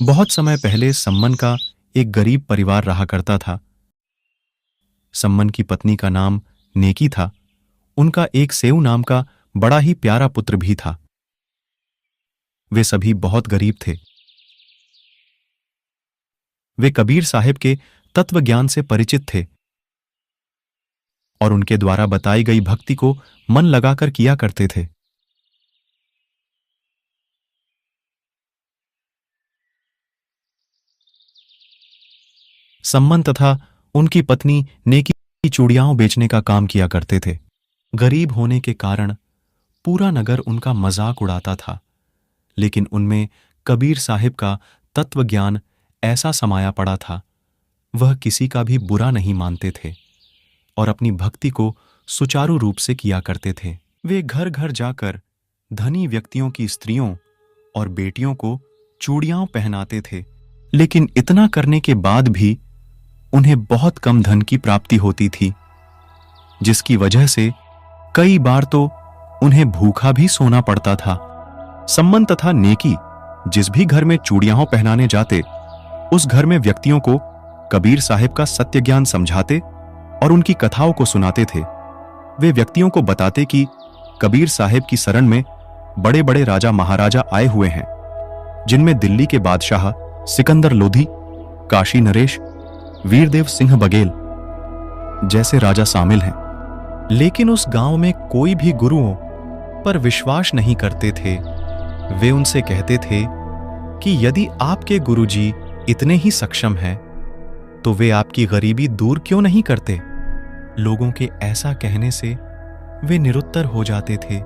बहुत समय पहले सम्मन का एक गरीब परिवार रहा करता था। सम्मन की पत्नी का नाम नेकी था। उनका एक सेऊ नाम का बड़ा ही प्यारा पुत्र भी था। वे सभी बहुत गरीब थे। वे कबीर साहिब के तत्व ज्ञान से परिचित थे और उनके द्वारा बताई गई भक्ति को मन लगाकर किया करते थे। सम्मन तथा उनकी पत्नी नेकी चूड़ियां बेचने का काम किया करते थे। गरीब होने के कारण पूरा नगर उनका मजाक उड़ाता था, लेकिन उनमें कबीर साहिब का तत्व ज्ञान ऐसा समाया पड़ा था, वह किसी का भी बुरा नहीं मानते थे और अपनी भक्ति को सुचारू रूप से किया करते थे। वे घर घर जाकर धनी व्यक्तियों की स्त्रियों और बेटियों को चूड़ियां पहनाते थे, लेकिन इतना करने के बाद भी उन्हें बहुत कम धन की प्राप्ति होती थी, जिसकी वजह से कई बार तो उन्हें भूखा भी सोना पड़ता था। सम्मन तथा नेकी जिस भी घर में चूड़ियां पहनाने जाते, उस घर में व्यक्तियों को कबीर साहिब का सत्य ज्ञान समझाते और उनकी कथाओं को सुनाते थे। वे व्यक्तियों को बताते कि कबीर साहिब की शरण में बड़े बड़े राजा महाराजा आए हुए हैं, जिनमें दिल्ली के बादशाह सिकंदर लोधी, काशी नरेश, वीरदेव सिंह बघेल जैसे राजा शामिल हैं। लेकिन उस गांव में कोई भी गुरुओं पर विश्वास नहीं करते थे। वे उनसे कहते थे कि यदि आपके गुरुजी इतने ही सक्षम हैं, तो वे आपकी गरीबी दूर क्यों नहीं करते। लोगों के ऐसा कहने से वे निरुत्तर हो जाते थे,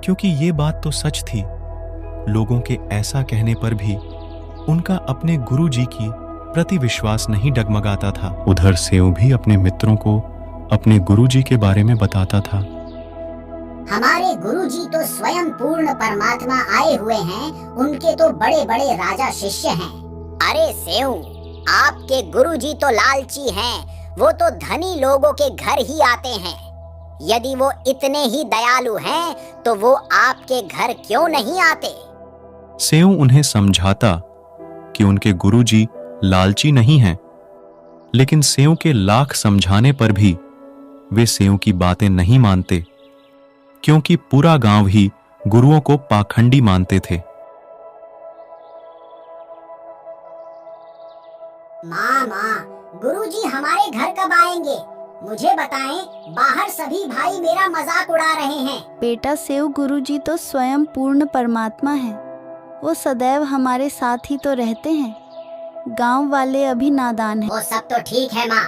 क्योंकि ये बात तो सच थी। लोगों के ऐसा कहने पर भी उनका अपने गुरुजी की प्रति विश्वास नहीं डगमगाता था। उधर सेऊ भी अपने मित्रों को अपने गुरुजी के बारे में बताता था। हमारे गुरुजी तो स्वयं पूर्ण परमात्मा आए हुए हैं, उनके तो बड़े बड़े राजा शिष्य हैं। अरे सेऊ, आपके गुरुजी तो लालची हैं, वो तो धनी लोगों के घर ही आते हैं। यदि वो इतने ही दयालु हैं, तो वो आपके घर क्यों नहीं आते। सेऊ उन्हें समझाता कि उनके गुरुजी लालची नहीं हैं, लेकिन सेऊ के लाख समझाने पर भी वे सेऊ की बातें नहीं मानते, क्योंकि पूरा गांव ही गुरुओं को पाखंडी मानते थे। माँ, गुरुजी हमारे घर कब आएंगे? मुझे बताएं, बाहर सभी भाई मेरा मजाक उड़ा रहे हैं। बेटा सेऊ, गुरुजी तो स्वयं पूर्ण परमात्मा है, वो सदैव हमारे साथ ही तो रहते हैं। गांव वाले अभी नादान हैं। वो सब तो ठीक है माँ,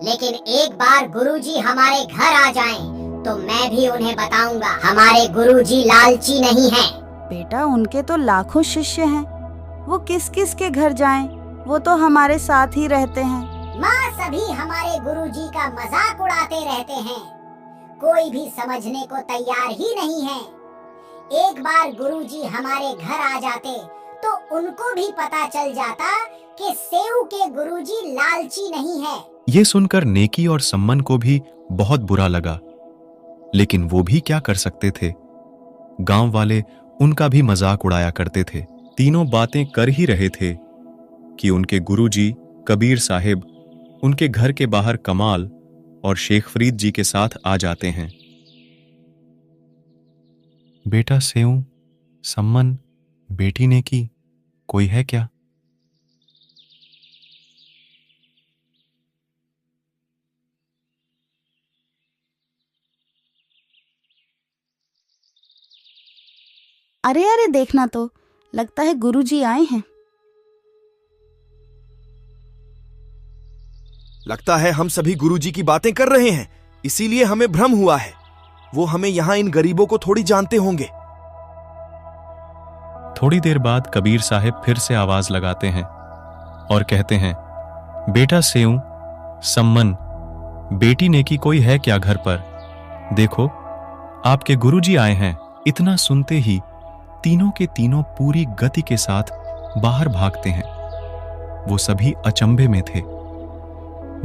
लेकिन एक बार गुरुजी हमारे घर आ जाएं, तो मैं भी उन्हें बताऊंगा हमारे गुरुजी लालची नहीं हैं। बेटा, उनके तो लाखों शिष्य हैं, वो किस किस के घर जाएं? वो तो हमारे साथ ही रहते हैं। माँ, सभी हमारे गुरुजी का मजाक उड़ाते रहते हैं, कोई भी समझने को तैयार ही नहीं है। एक बार गुरुजी हमारे घर आ जाते तो उनको भी पता चल जाता कि सेऊ के गुरुजी लालची नहीं है। ये सुनकर नेकी और सम्मन को भी बहुत बुरा लगा, लेकिन वो भी क्या कर सकते थे। गांव वाले उनका भी मजाक उड़ाया करते थे। तीनों बातें कर ही रहे थे कि उनके गुरुजी कबीर साहिब उनके घर के बाहर कमाल और शेख फरीद जी के साथ आ जाते हैं। बेटा सेऊ, सम्मन, बेटी नेकी, कोई है क्या? अरे अरे, देखना तो, लगता है गुरुजी आए हैं। लगता है हम सभी गुरुजी की बातें कर रहे हैं, इसीलिए हमें भ्रम हुआ है। वो हमें यहाँ इन गरीबों को थोड़ी जानते होंगे। थोड़ी देर बाद कबीर साहिब फिर से आवाज लगाते हैं और कहते हैं, बेटा सेऊ, सम्मन, बेटी नेकी, कोई है क्या घर पर? देखो, आपके गुरुजी आए हैं। इतना सुनते ही तीनों के तीनों पूरी गति के साथ बाहर भागते हैं। वो सभी अचंभे में थे।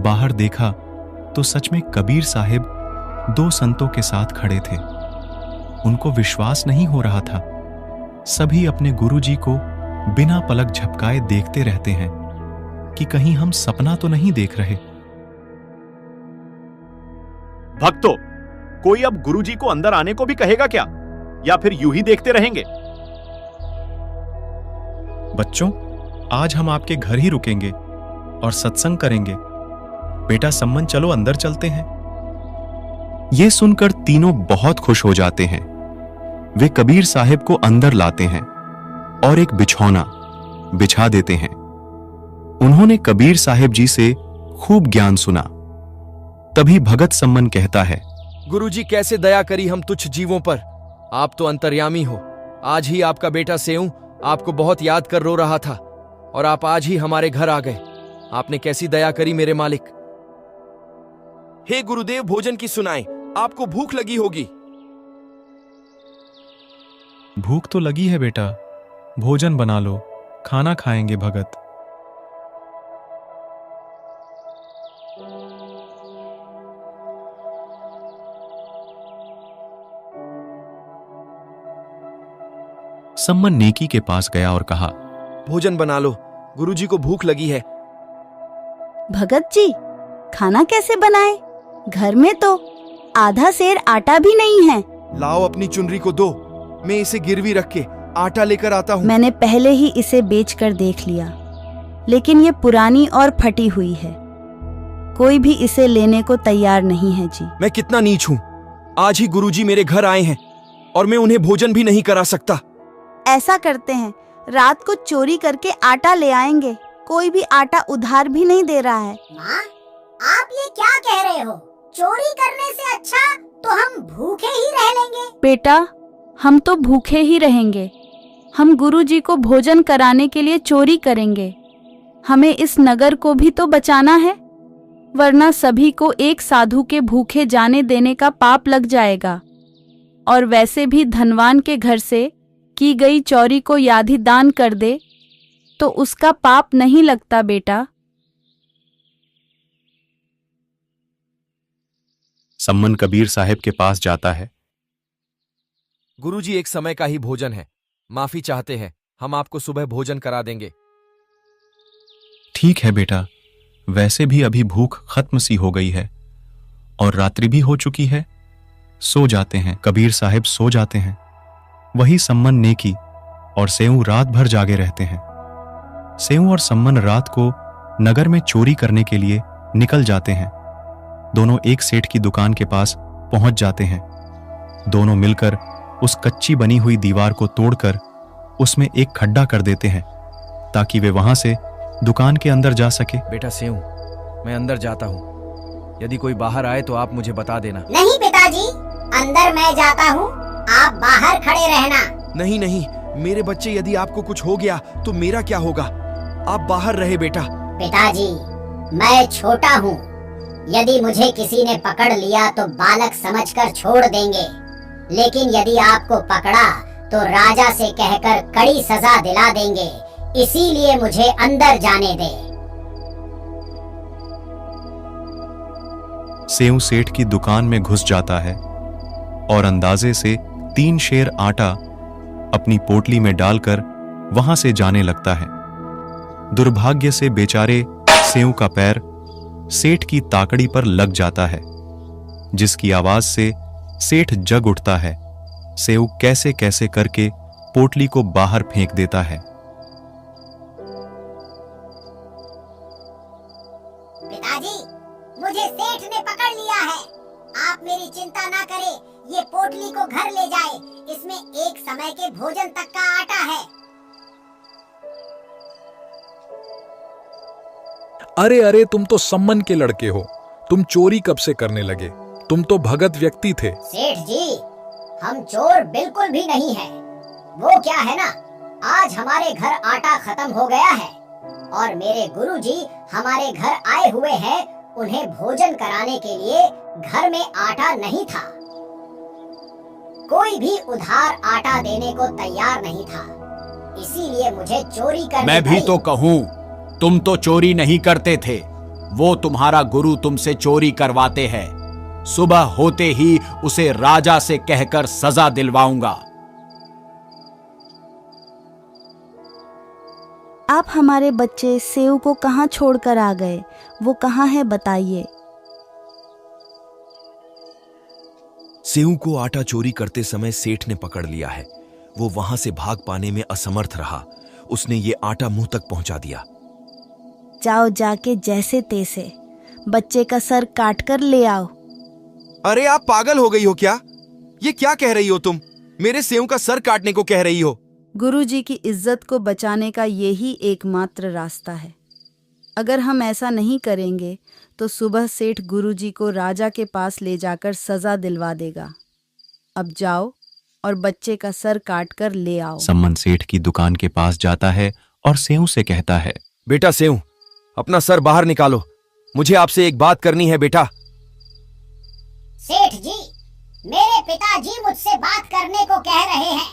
बाहर देखा तो सच में कबीर साहिब दो संतों के साथ खड़े थे। उनको विश्वास नहीं हो रहा था। सभी अपने गुरुजी को बिना पलक झपकाए देखते रहते हैं कि कहीं हम सपना तो नहीं देख रहे। भक्तों, कोई अब गुरुजी को अंदर आने को भी कहेगा क्या, या फिर यूं ही देखते रहेंगे? बच्चों, आज हम आपके घर ही रुकेंगे और सत्संग करेंगे। बेटा सम्मन, चलो अंदर चलते हैं। ये सुनकर तीनों बहुत खुश हो जाते हैं। वे कबीर साहिब को अंदर लाते हैं और एक बिछौना बिछा देते हैं। उन्होंने कबीर साहिब जी से खूब ज्ञान सुना। तभी भगत सम्मन कहता है, गुरुजी कैसे दया करी हम तुच्छ जीवों पर। आप तो अंतर्यामी हो। आज ही आपका बेटा सेऊ आपको बहुत याद कर रो रहा था और आप आज ही हमारे घर आ गए। आपने कैसी दया करी मेरे मालिक। हे गुरुदेव, भोजन की सुनाएं, आपको भूख लगी होगी। भूख तो लगी है बेटा, भोजन बना लो, खाना खाएंगे भगत। सम्मन नेकी के पास गया और कहा, भोजन बना लो, गुरुजी को भूख लगी है। भगत जी, खाना कैसे बनाए? घर में तो आधा सेर आटा भी नहीं है। लाओ अपनी चुनरी को दो, मैं इसे गिरवी रख के आटा लेकर आता हूँ। मैंने पहले ही इसे बेचकर देख लिया, लेकिन ये पुरानी और फटी हुई है। कोई भी इसे लेने को तैयार नहीं है जी। मैं कितना नीच हूँ। आज ही गुरुजी मेरे घर आए हैं और मैं उन्हें भोजन भी नहीं करा सकता। ऐसा करते हैं, रात को चोरी करके आटा ले आएंगे। कोई भी आटा उधार भी नहीं दे रहा है। माँ, आप ये क्या कह रहे हो? चोरी करने से अच्छा तो हम भूखे ही रह लेंगे। बेटा, हम तो भूखे ही रहेंगे। हम गुरुजी को भोजन कराने के लिए चोरी करेंगे। हमें इस नगर को भी तो बचाना है, वरना सभी को एक साधु के भूखे जाने देने का पाप लग जाएगा। और वैसे भी धनवान के घर से की गई चोरी को यादि दान कर दे तो उसका पाप नहीं लगता बेटा। सम्मन कबीर साहिब के पास जाता है। गुरुजी, एक समय का ही भोजन है, माफी चाहते हैं। हम आपको सुबह भोजन करा देंगे। ठीक है बेटा, वैसे भी अभी भूख खत्म सी हो गई है और रात्रि भी हो चुकी है। सो जाते हैं। कबीर साहिब सो जाते हैं। वही सम्मन नेकी और सेऊ रात भर जागे रहते हैं। सेऊ और सम्मन रात को नगर में चोरी करने के लिए निकल जाते हैं। दोनों एक सेठ की दुकान के पास पहुंच जाते हैं। दोनों मिलकर उस कच्ची बनी हुई दीवार को तोड़कर उसमें एक खड्डा कर देते हैं ताकि वे वहां से दुकान के अंदर जा सके। बेटा सेऊ, मैं अंदर जाता हूँ। यदि कोई बाहर आए तो आप मुझे बता देना। नहीं पिताजी, अंदर मैं जाता हूँ, आप बाहर खड़े रहना। नहीं नहीं, मेरे बच्चे, यदि आपको कुछ हो गया तो मेरा क्या होगा? आप बाहर रहे बेटा। पिताजी, मैं छोटा हूँ। यदि मुझे किसी ने पकड़ लिया तो बालक समझकर छोड़ देंगे, लेकिन यदि आपको पकड़ा तो राजा से कहकर कड़ी सजा दिला देंगे। इसीलिए मुझे अंदर जाने दे। सेऊ सेठ की दुकान में घुस जाता है और अंदाजे से 3 शेर आटा अपनी पोटली में डालकर वहां से जाने लगता है। दुर्भाग्य से बेचारे सेऊ का पैर सेठ की ताकड़ी पर लग जाता है, जिसकी आवाज से सेठ जग उठता है। सेऊ कैसे कैसे करके पोटली को बाहर फेंक देता है। पिताजी, मुझे सेठ ने पकड़ लिया है। आप मेरी चिंता ना करें, ये पोटली को घर ले जाए। इसमें एक समय के भोजन तक का आटा है। अरे अरे, तुम तो सम्मन के लड़के हो। तुम चोरी कब से करने लगे? तुम तो भगत व्यक्ति थे। सेठ जी, हम चोर बिल्कुल भी नहीं हैं। वो क्या है ना, आज हमारे घर आटा खत्म हो गया है और मेरे गुरुजी हमारे घर आए हुए हैं। उन्हें भोजन कराने के लिए घर में आटा नहीं था। कोई भी उधार आटा देने को तैयार नहीं था। इसीलिए मुझे चोरी करनी मैं भी पड़ी। तो कहूँ, तुम तो चोरी नहीं करते थे। वो तुम्हारा गुरु तुमसे चोरी करवाते हैं। सुबह होते ही उसे राजा से कहकर सजा दिलवाऊंगा। आप हमारे बच्चे सेव को कहाँ छोड़कर आ गए? वो कहाँ है बताइए। सेऊ को आटा चोरी करते समय सेठ ने पकड़ लिया है। वो वहां से भाग पाने में असमर्थ रहा। उसने ये आटा मुंह तक पहुंचा दिया। जाओ जाके जैसे तैसे बच्चे का सर काट कर ले आओ। अरे आप पागल हो गई हो क्या? ये क्या कह रही हो तुम? मेरे सेऊ का सर काटने को कह रही हो? गुरुजी की इज्जत को बचाने का यही एकमात्र रास्ता है। अगर हम ऐसा नहीं करेंगे तो सुबह सेठ गुरुजी को राजा के पास ले जाकर सजा दिलवा देगा। अब जाओ और बच्चे का सर काट कर ले आओ। सम्मन सेठ की दुकान के पास जाता है और सेऊ से कहता है, बेटा सेऊ, अपना सर बाहर निकालो। मुझे आपसे एक बात करनी है बेटा। सेठ जी, मेरे पिताजी मुझसे बात करने को कह रहे हैं।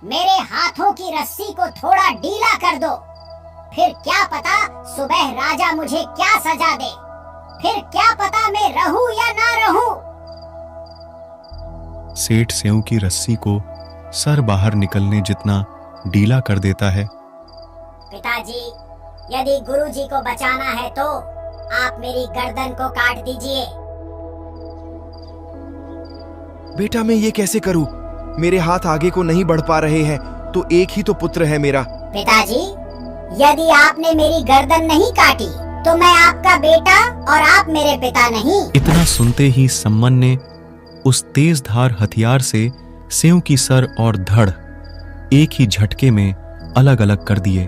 मेरे हाथों की रस्सी को थोड़ा ढीला कर दो, फिर क्या पता सुबह राजा मुझे क्या सजा दे। फिर क्या पता मैं रहूं या ना रहूं। सेठ सेऊ की रस्सी को सर बाहर निकलने जितना ढीला कर देता है। पिताजी, यदि गुरुजी को बचाना है तो आप मेरी गर्दन को काट दीजिए। बेटा मैं ये कैसे करूं? मेरे हाथ आगे को नहीं बढ़ पा रहे हैं। तो एक ही तो पुत्र है मेरा। पिताजी, यदि आपने मेरी गर्दन नहीं काटी तो मैं आपका बेटा और आप मेरे पिता नहीं। इतना सुनते ही सम्मन ने उस तेज धार हथियार से सेऊ की सर और धड़ एक ही झटके में अलग अलग कर दिए।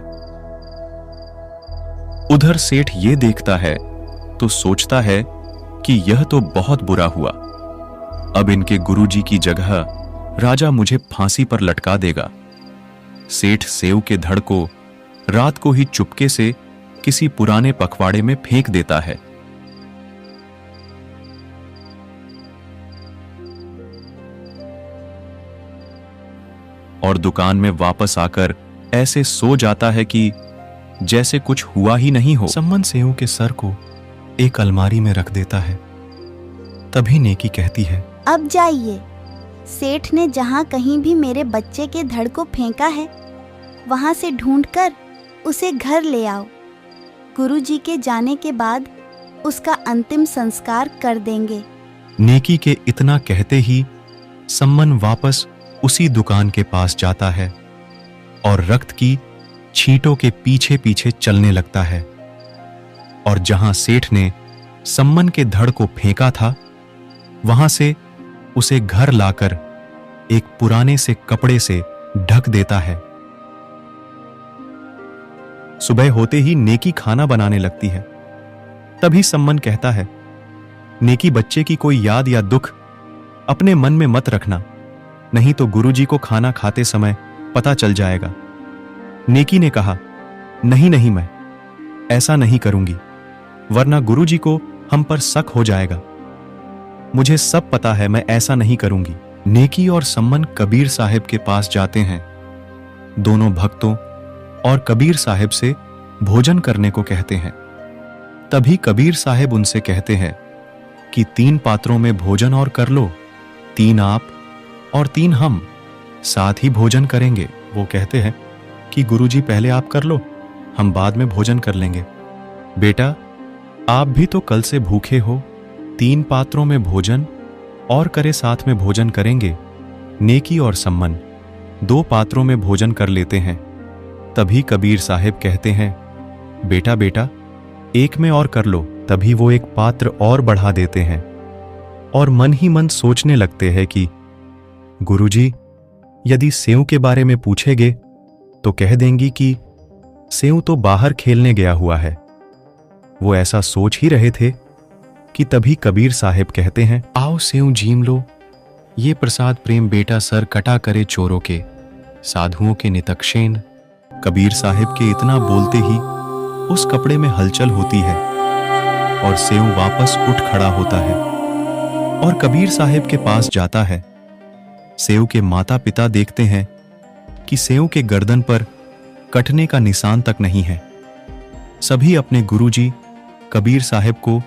उधर सेठ ये देखता है तो सोचता है कि यह तो बहुत बुरा हुआ। अब इनके गुरुजी की जगह राजा मुझे फांसी पर लटका देगा। सेठ सेऊ के धड़ को रात को ही चुपके से किसी पुराने पखवाड़े में फेंक देता है। और दुकान में वापस आकर ऐसे सो जाता है कि जैसे कुछ हुआ ही नहीं हो। सम्मन सेऊ के सर को एक अलमारी में रख देता है। तभी नेकी कहती है, अब जाइए। सेठ ने जहाँ कहीं भी मेरे बच्चे के धड़ को फेंका है वहां से ढूंढकर उसे घर ले आओ। गुरुजी के जाने के बाद उसका अंतिम संस्कार कर देंगे। नेकी के इतना कहते ही सम्मन वापस उसी दुकान के पास जाता है और रक्त की छींटों के पीछे पीछे चलने लगता है। और जहां सेठ ने सम्मन के धड़ को फेंका था वहां से उसे घर लाकर एक पुराने से कपड़े से ढक देता है। सुबह होते ही नेकी खाना बनाने लगती है। तभी सम्मन कहता है, नेकी बच्चे की कोई याद या दुख अपने मन में मत रखना, नहीं तो गुरुजी को खाना खाते समय पता चल जाएगा। नेकी ने कहा, नहीं नहीं, मैं ऐसा नहीं करूंगी, वरना गुरुजी को हम पर शक हो जाएगा। मुझे सब पता है, मैं ऐसा नहीं करूंगी। नेकी और सम्मन कबीर साहिब के पास जाते हैं। दोनों भक्तों और कबीर साहिब से भोजन करने को कहते हैं। तभी कबीर साहिब उनसे कहते हैं कि 3 पात्रों में भोजन और कर लो, 3 आप और 3 हम साथ ही भोजन करेंगे। वो कहते हैं कि गुरुजी पहले आप कर लो, हम बाद में भोजन कर लेंगे। बेटा, आप भी तो कल से भूखे हो, 3 पात्रों में भोजन और करे साथ में भोजन करेंगे। नेकी और सम्मन 2 पात्रों में भोजन कर लेते हैं। तभी कबीर साहिब कहते हैं, बेटा बेटा, एक में और कर लो। तभी वो एक पात्र और बढ़ा देते हैं और मन ही मन सोचने लगते हैं कि गुरुजी यदि सेऊ के बारे में पूछेंगे तो कह देंगी कि सेऊ तो बाहर खेलने गया हुआ है। वो ऐसा सोच ही रहे थे कि तभी कबीर साहिब कहते हैं, आओ सेऊ जीम लो, ये प्रसाद प्रेम बेटा सर कटा करे चोरों के, साधुओं के नितक्षेन। कबीर साहिब के इतना बोलते ही उस कपड़े में हलचल होती है और सेऊ वापस उठ खड़ा होता है और कबीर साहिब के पास जाता है। सेऊ के माता पिता देखते हैं कि सेऊ के गर्दन पर कटने का निशान तक नहीं है। सभी अपने गुरुजी कबीर साहिब को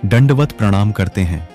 दंडवत प्रणाम करते हैं।